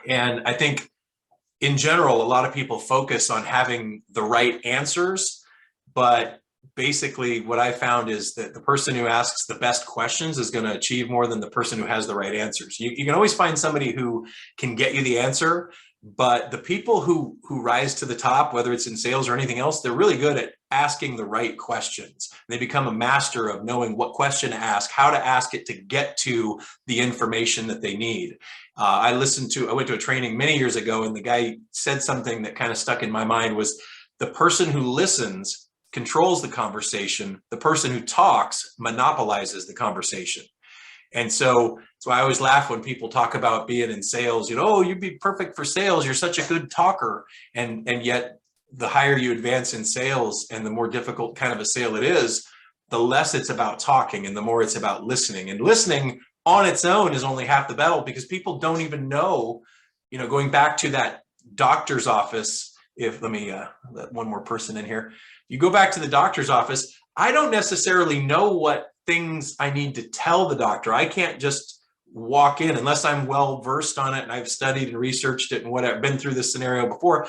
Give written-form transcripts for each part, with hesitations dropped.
And I think in general, a lot of people focus on having the right answers, but basically what I found is that the person who asks the best questions is going to achieve more than the person who has the right answers. You can always find somebody who can get you the answer, but the people who rise to the top, whether it's in sales or anything else, they're really good at asking the right questions. They become a master of knowing what question to ask, how to ask it to get to the information that they need. I went to a training many years ago, and the guy said something that kind of stuck in my mind was the person who listens controls the conversation. The person who talks monopolizes the conversation. And so I always laugh when people talk about being in sales, oh, you'd be perfect for sales. You're such a good talker. And yet the higher you advance in sales and the more difficult kind of a sale it is, the less it's about talking and the more it's about listening. And listening on its own is only half the battle, because people don't even know, going back to that doctor's office, let let one more person in here. You go back to the doctor's office, I don't necessarily know what things I need to tell the doctor. I can't just walk in unless I'm well versed on it and I've studied and researched it and whatever, been through this scenario before.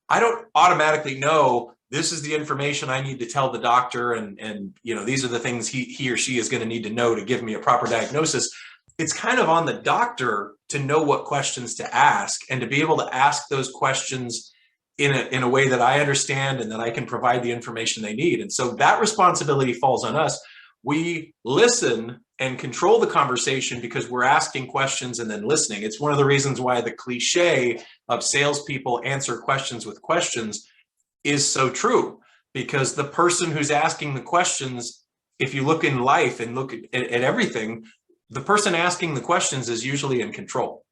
I don't automatically know this is the information I need to tell the doctor, and these are the things he or she is going to need to know to give me a proper diagnosis. It's kind of on the doctor to know what questions to ask and to be able to ask those questions in a way that I understand and that I can provide the information they need. And so that responsibility falls on us. We listen and control the conversation because we're asking questions and then listening. It's one of the reasons why the cliche of salespeople answer questions with questions is so true, because the person who's asking the questions, if you look in life and look at everything, the person asking the questions is usually in control.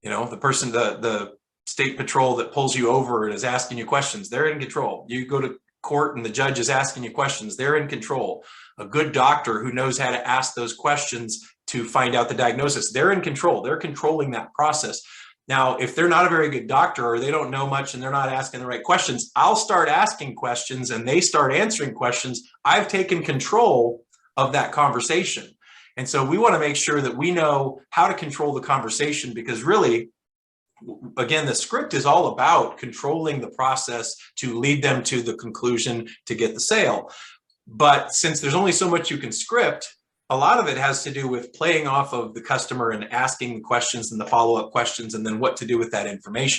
The person, the state patrol that pulls you over and is asking you questions, they're in control. You go to court and the judge is asking you questions, they're in control. A good doctor who knows how to ask those questions to find out the diagnosis, they're in control. They're controlling that process. Now, if they're not a very good doctor or they don't know much and they're not asking the right questions, I'll start asking questions and they start answering questions. I've taken control of that conversation. And so we want to make sure that we know how to control the conversation, because really, again, the script is all about controlling the process to lead them to the conclusion to get the sale. But since there's only so much you can script, a lot of it has to do with playing off of the customer and asking the questions and the follow-up questions and then what to do with that information.